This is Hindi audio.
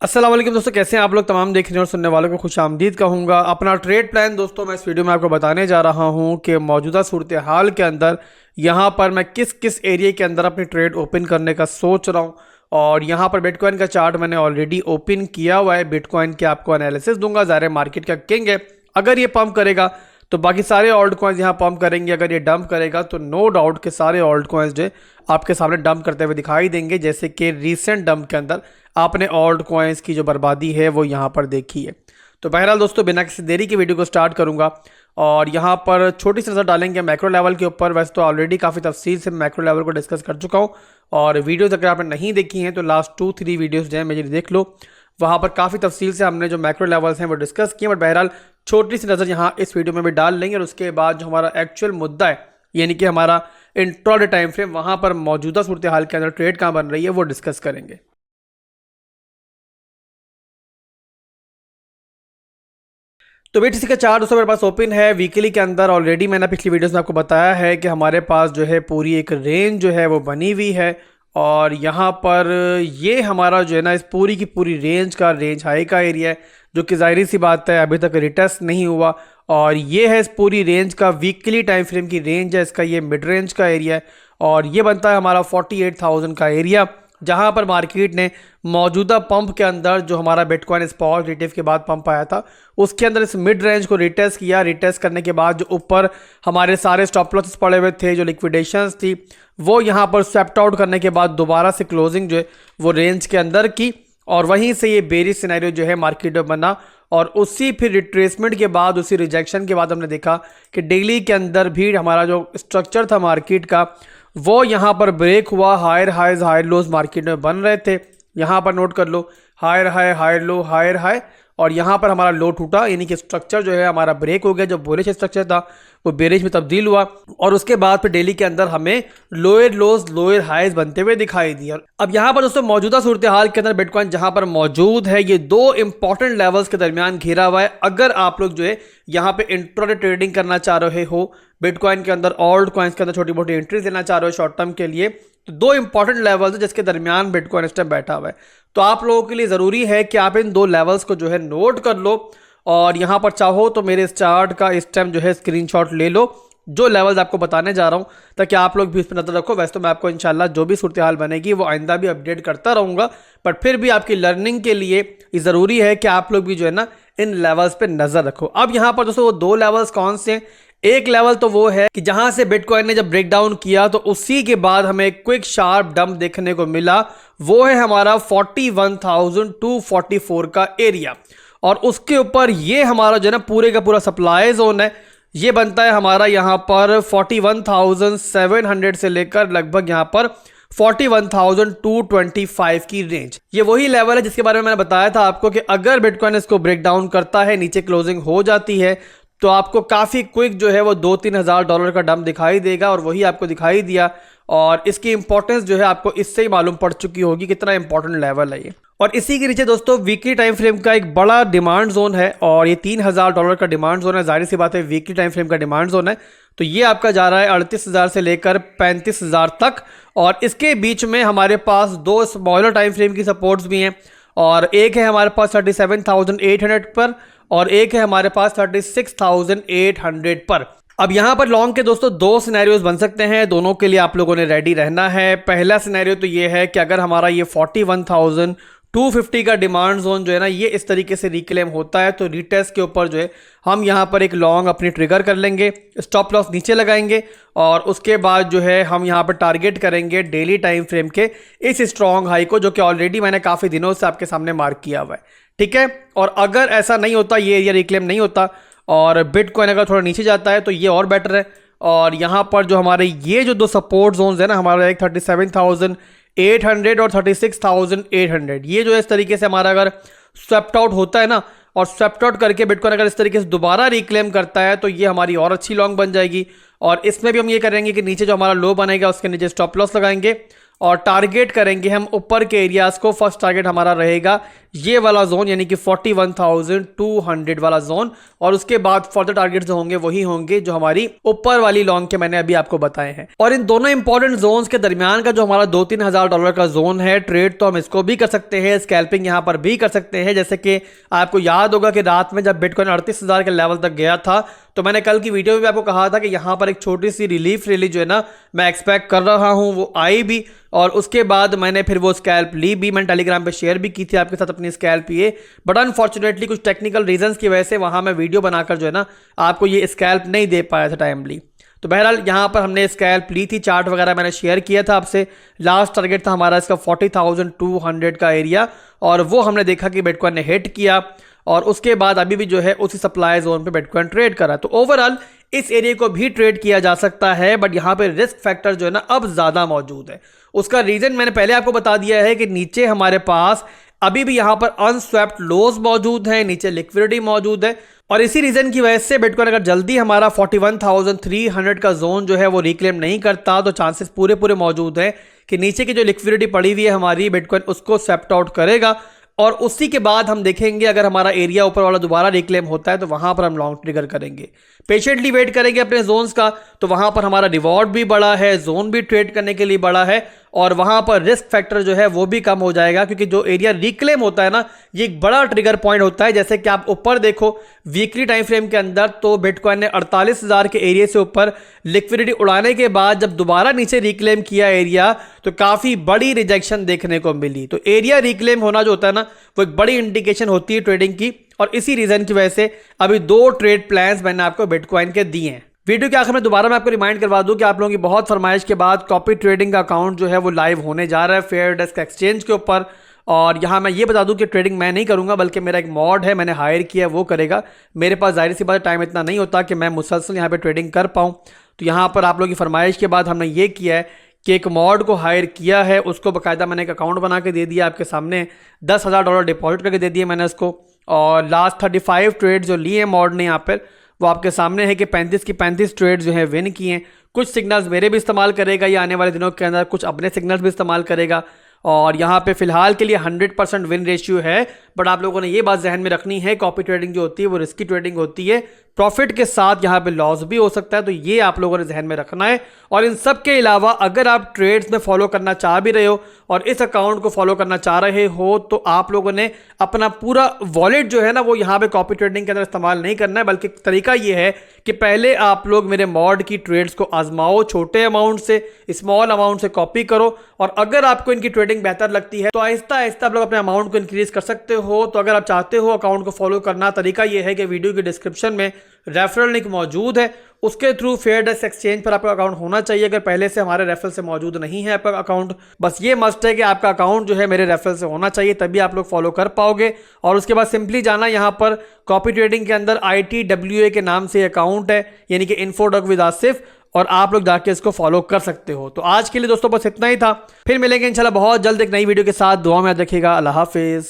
अस्सलाम वालेकुम दोस्तों, कैसे हैं आप लोग। तमाम देखने और सुनने वालों को खुश आमदीद कहूँगा। अपना ट्रेड प्लान दोस्तों मैं इस वीडियो में आपको बताने जा रहा हूँ कि मौजूदा सूरत हाल के अंदर यहाँ पर मैं किस किस एरिया के अंदर अपनी ट्रेड ओपन करने का सोच रहा हूँ। और यहाँ पर बिटकॉइन का चार्ट मैंने ऑलरेडी ओपन किया हुआ है। बिटकॉइन के आपको एनालिसिस दूंगा, ज़ाहिर है मार्केट का किंग है। अगर ये पंप करेगा तो बाकी सारे ऑल्ट कॉइन्स यहाँ पंप करेंगे, अगर ये डंप करेगा तो नो डाउट के सारे ऑल्ट कॉइन्स जो आपके सामने डंप करते हुए दिखाई देंगे। जैसे कि रीसेंट डंप के अंदर आपने ऑल्ट कॉइन्स की जो बर्बादी है वो यहाँ पर देखी है। तो बहरहाल दोस्तों, बिना किसी देरी की वीडियो को स्टार्ट करूँगा और यहाँ पर छोटी सी नज़र डालेंगे मैक्रो लेवल के ऊपर। वैसे तो ऑलरेडी काफ़ी तफसील से मैक्रो लेवल को डिस्कस कर चुका हूँ और वीडियोज़ अगर आपने नहीं देखी हैं तो लास्ट 2-3 वीडियोज़ जो है मेरी देख लो, वहाँ पर काफ़ी तफसील से हमने जो मैक्रो लेवल्स हैं वो डिस्कस किए। बट बहरहाल छोटी सी नज़र यहाँ इस वीडियो में भी डाल लेंगे और उसके बाद जो हमारा एक्चुअल मुद्दा है यानी कि हमारा इंट्राडे टाइम फ्रेम, वहाँ पर मौजूदा सूरत हाल के अंदर ट्रेड कहाँ बन रही है वो डिस्कस करेंगे। तो BTC का चार्ट दोस्तों मेरे पास ओपन है वीकली के अंदर। ऑलरेडी मैंने पिछली वीडियोस में आपको बताया है कि हमारे पास जो है पूरी एक रेंज जो है वो बनी हुई है और यहाँ पर ये हमारा जो है ना इस पूरी की पूरी रेंज का रेंज हाई का एरिया है, जो कि जाहिर सी बात है अभी तक रिटेस्ट नहीं हुआ। और ये है इस पूरी रेंज का वीकली टाइम फ्रेम की रेंज है, इसका ये मिड रेंज का एरिया है और ये बनता है हमारा 48,000 का एरिया, जहां पर मार्केट ने मौजूदा पंप के अंदर जो हमारा बिटकॉइन स्पॉट रिटेव के बाद पंप आया था उसके अंदर इस मिड रेंज को रिटेस्ट किया। रिटेस्ट करने के बाद जो ऊपर हमारे सारे स्टॉप लॉसेस पड़े हुए थे, जो लिक्विडेशंस थी, वो यहाँ पर स्वेप्ट आउट करने के बाद दोबारा से क्लोजिंग जो है वो रेंज के अंदर की और वहीं से ये बेरिश सिनेरियो जो है मार्केट में बना। और उसी फिर रिट्रेसमेंट के बाद, उसी रिजेक्शन के बाद हमने देखा कि डेली के अंदर भी हमारा जो स्ट्रक्चर था मार्केट का वो यहाँ पर ब्रेक हुआ। Higher highs higher lows market में बन रहे थे। यहाँ पर नोट कर लो, higher high higher low higher high, और यहाँ पर हमारा लो टूटा यानी कि स्ट्रक्चर जो है हमारा ब्रेक हो गया। जो बुलिश स्ट्रक्चर था वो बेरिश में तब्दील हुआ और उसके बाद फिर डेली के अंदर हमें लोअर लोज लोअर हाइज बनते हुए दिखाई दिए। अब यहाँ पर दोस्तों मौजूदा सूरत हाल के अंदर बिटकॉइन जहाँ पर मौजूद है ये दो इंपॉर्टेंट लेवल्स के दरमियान घिरा हुआ है। अगर आप लोग जो है यहाँ पे इंट्राडे ट्रेडिंग करना चाह रहे हो बिटकॉइन के अंदर, ऑल्ट कॉइन्स के अंदर छोटी मोटी एंट्रीज लेना चाह रहे हो शॉर्ट टर्म के लिए, तो दो इंपॉर्टेंट लेवल्स है जिसके दरमियान बिटकॉइन इस टाइम बैठा हुआ है। तो आप लोगों के लिए ज़रूरी है कि आप इन दो लेवल्स को जो है नोट कर लो और यहाँ पर चाहो तो मेरे इस चार्ट का इस टाइम जो है स्क्रीनशॉट ले लो जो लेवल्स आपको बताने जा रहा हूँ, ताकि आप लोग भी इस पर नजर रखो। वैसे तो मैं आपको इंशाल्लाह जो भी सूरत हाल बनेगी वो आइंदा भी अपडेट करता रहूँगा, बट फिर भी आपकी लर्निंग के लिए ये ज़रूरी है कि आप लोग भी जो है ना इन लेवल्स पे नज़र रखो। अब यहाँ पर दोस्तों वो दो लेवल्स कौन से हैं? एक लेवल तो वो है कि जहां से बिटकॉइन ने जब ब्रेक डाउन किया तो उसी के बाद हमें क्विक शार्प डंप देखने को मिला, वो है हमारा 41,244 का एरिया। और उसके ऊपर ये हमारा जो है ना पूरे का पूरा सप्लाई जोन है, ये बनता है हमारा यहाँ पर 41,700 से लेकर लगभग यहाँ पर 41,225 की रेंज। ये वही लेवल है जिसके बारे में मैंने बताया था आपको कि अगर बिटकॉइन इसको ब्रेक डाउन करता है, नीचे क्लोजिंग हो जाती है, तो आपको काफ़ी क्विक जो है वो $2-3 का डंप दिखाई देगा और वही आपको दिखाई दिया। और इसकी इंपॉर्टेंस जो है आपको इससे ही मालूम पड़ चुकी होगी कितना इंपॉर्टेंट लेवल है ये। और इसी के नीचे दोस्तों वीकली टाइम फ्रेम का एक बड़ा डिमांड जोन है और ये $3,000 का डिमांड जोन है। जाहिर सी बात है वीकली टाइम फ्रेम का डिमांड जोन है, तो ये आपका जा रहा है 38,000 से लेकर 35,000 तक। और इसके बीच में हमारे पास दो स्मॉलर टाइम फ्रेम की सपोर्ट्स भी हैं और एक है हमारे पास 37,800 पर और एक है हमारे पास 36,800 पर। अब यहाँ पर लॉन्ग के दोस्तों दो सिनेरियोज बन सकते हैं, दोनों के लिए आप लोगों ने रेडी रहना है। पहला सिनेरियो तो ये है कि अगर हमारा ये 41,250 का डिमांड जोन जो है ना ये इस तरीके से रिक्लेम होता है तो रिटेस्ट के ऊपर जो है हम यहाँ पर एक लॉन्ग अपनी ट्रिगर कर लेंगे, स्टॉप लॉस नीचे लगाएंगे और उसके बाद जो है हम यहाँ पर टारगेट करेंगे डेली टाइम फ्रेम के इस स्ट्रॉन्ग हाई को, जो कि ऑलरेडी मैंने काफ़ी दिनों से आपके सामने मार्क किया हुआ है। ठीक है, और अगर ऐसा नहीं होता, ये एरिया रिक्लेम नहीं होता और बिटकॉइन अगर थोड़ा नीचे जाता है तो ये और बेटर है। और यहाँ पर जो हमारे ये जो दो सपोर्ट जोन्स है ना, हमारा एक 37,800 और 36,800, ये जो है इस तरीके से हमारा अगर स्वेप्ट आउट होता है ना और स्वेप्ट आउट करके बिटकॉइन अगर इस तरीके से दोबारा रिक्लेम करता है तो ये हमारी और अच्छी लॉन्ग बन जाएगी। और इसमें भी हम ये करेंगे कि नीचे जो हमारा लो बनेगा उसके नीचे स्टॉप लॉस लगाएंगे और टारगेट करेंगे हम ऊपर के एरियाज को। फर्स्ट टारगेट हमारा रहेगा ये वाला जोन, यानी कि 41,200 वाला जोन, और उसके बाद फर्दर टारगेट जो होंगे वही होंगे जो हमारी ऊपर वाली लॉन्ग के मैंने अभी आपको बताए हैं। और इन दोनों इंपॉर्टेंट जोन्स के दरमियान का जो हमारा $2-3 का जोन है, ट्रेड तो हम इसको भी कर सकते हैं, स्कैल्पिंग यहां पर भी कर सकते हैं। जैसे कि आपको याद होगा कि रात में जब बिटकॉइन 38,000 के लेवल तक गया था तो मैंने कल की वीडियो में भी आपको कहा था कि यहां पर एक छोटी सी रिलीफ रैली जो है ना मैं एक्सपेक्ट कर रहा हूं, वो आई भी, और उसके बाद मैंने फिर वो स्कैल्प ली भी। मैंने टेलीग्राम पे शेयर भी की थी आपके साथ अपनी स्कैल्प ये, बट अनफॉर्चुनेटली कुछ टेक्निकल रीजंस की वजह से वहां मैं वीडियो बनाकर जो है ना आपको ये स्कैल्प नहीं दे पाया था टाइमली। तो बहरहाल यहाँ पर हमने स्कैल्प ली थी, चार्ट वगैरह मैंने शेयर किया था आपसे। लास्ट टारगेट था हमारा इसका 40,200 का एरिया, और वो हमने देखा कि बिटकॉइन ने हिट किया, और उसके बाद अभी भी जो है उसी सप्लाई जोन पे बिटकॉइन ट्रेड करा। तो ओवरऑल इस एरिया को भी ट्रेड किया जा सकता है, बट यहाँ पे रिस्क फैक्टर जो है ना अब ज्यादा मौजूद है। उसका रीजन मैंने पहले आपको बता दिया है कि नीचे हमारे पास अभी भी यहाँ पर अनस्वैप्ड लोज मौजूद हैं, नीचे लिक्विडिटी मौजूद है, और इसी रीजन की वजह से बिटकॉइन अगर जल्दी हमारा 41,300 का जोन जो है वो रिक्लेम नहीं करता तो चांसेस पूरे मौजूद हैं कि नीचे की जो लिक्विडिटी पड़ी हुई है हमारी, बिटकॉइन उसको स्वेप्ट आउट करेगा, और उसी के बाद हम देखेंगे अगर हमारा एरिया ऊपर वाला दोबारा रिक्लेम होता है तो वहां पर हम लॉन्ग ट्रिगर करेंगे। पेशेंटली वेट करेंगे अपने जोन्स का, तो वहां पर हमारा रिवॉर्ड भी बड़ा है, जोन भी ट्रेड करने के लिए बड़ा है, और वहां पर रिस्क फैक्टर जो है वो भी कम हो जाएगा, क्योंकि जो एरिया रिक्लेम होता है ना ये एक बड़ा ट्रिगर पॉइंट होता है। जैसे कि आप ऊपर देखो वीकली टाइम फ्रेम के अंदर, तो बिटकॉइन ने 48,000 के एरिया से ऊपर लिक्विडिटी उड़ाने के बाद जब दोबारा नीचे रिक्लेम किया एरिया तो काफी बड़ी रिजेक्शन देखने को मिली। तो एरिया रिक्लेम होना जो होता है ना वो एक बड़ी इंडिकेशन होती है ट्रेडिंग की, और इसी रीजन की वजह से अभी 2 ट्रेड प्लान्स मैंने आपको बिटकॉइन के दिए हैं। वीडियो के आखिर में दोबारा मैं आपको रिमाइंड करवा दूं कि आप लोगों की बहुत फरमाइश के बाद कॉपी ट्रेडिंग का अकाउंट जो है वो लाइव होने जा रहा है फेयर डेस्क एक्सचेंज के ऊपर। और यहाँ मैं ये बता दूं कि ट्रेडिंग मैं नहीं करूंगा, बल्कि मेरा एक मॉड है, मैंने हायर किया है, वो करेगा। मेरे पास जाहिर सी बात टाइम इतना नहीं होता कि मैं मुसलसल यहाँ पे ट्रेडिंग कर पाऊँ। तो यहाँ पर आप लोगों की फरमाइश के बाद हमने ये किया है कि एक मॉड को हायर किया है, उसको बाकायदा मैंने एक अकाउंट बना के दे दिया आपके सामने, $10,000 डिपॉजिट करके दे दिए मैंने उसको, और लास्ट 35 ट्रेड जो लिए हैं मॉड ने यहाँ पर वो आपके सामने है कि 35 की 35 ट्रेड जो है विन किए हैं। कुछ सिग्नल्स मेरे भी इस्तेमाल करेगा ये आने वाले दिनों के अंदर, कुछ अपने सिग्नल्स भी इस्तेमाल करेगा, और यहाँ पे फिलहाल के लिए 100% विन रेशियो है। बट आप लोगों ने ये बात जहन में रखनी है, कॉपी ट्रेडिंग जो होती है वो रिस्की ट्रेडिंग होती है, प्रॉफिट के साथ यहाँ पे लॉस भी हो सकता है, तो ये आप लोगों ने जहन में रखना है। और इन सब के अलावा अगर आप ट्रेड्स में फॉलो करना चाह भी रहे हो और इस अकाउंट को फॉलो करना चाह रहे हो तो आप लोगों ने अपना पूरा वॉलेट जो है ना वो यहाँ पे कॉपी ट्रेडिंग के अंदर इस्तेमाल नहीं करना है, बल्कि तरीका ये है कि पहले आप लोग मेरे मॉड की ट्रेड्स को आजमाओ, छोटे अमाउंट से, स्मॉल अमाउंट से कॉपी करो, और अगर आपको इनकी ट्रेडिंग बेहतर लगती है तो आहिस्ता आहिस्ता आप लोग अपने अमाउंट को इंक्रीज कर सकते हो। तो अगर आप चाहते हो अकाउंट को फॉलो करना, तरीका ये है कि वीडियो की डिस्क्रिप्शन में रेफरल लिंक मौजूद है, उसके थ्रू फेयर डेस्क एक्सचेंज पर आपका अकाउंट होना चाहिए। अगर पहले से हमारे रेफरल से मौजूद नहीं है आपका अकाउंट, बस ये मस्ट है कि आपका अकाउंट जो है मेरे रेफरल से होना चाहिए, तभी आप लोग फॉलो कर पाओगे। और उसके बाद सिंपली जाना यहाँ पर कॉपी ट्रेडिंग के अंदर ITWA के नाम से अकाउंट है, यानी कि इन्फोडॉक विद आसिफ, और आप लोग जाके इसको फॉलो कर सकते हो। तो आज के लिए दोस्तों बस इतना ही था, फिर मिलेंगे इंशाल्लाह बहुत जल्द एक नई वीडियो के साथ। दुआ में याद रखिएगा। अल्लाह हाफिज।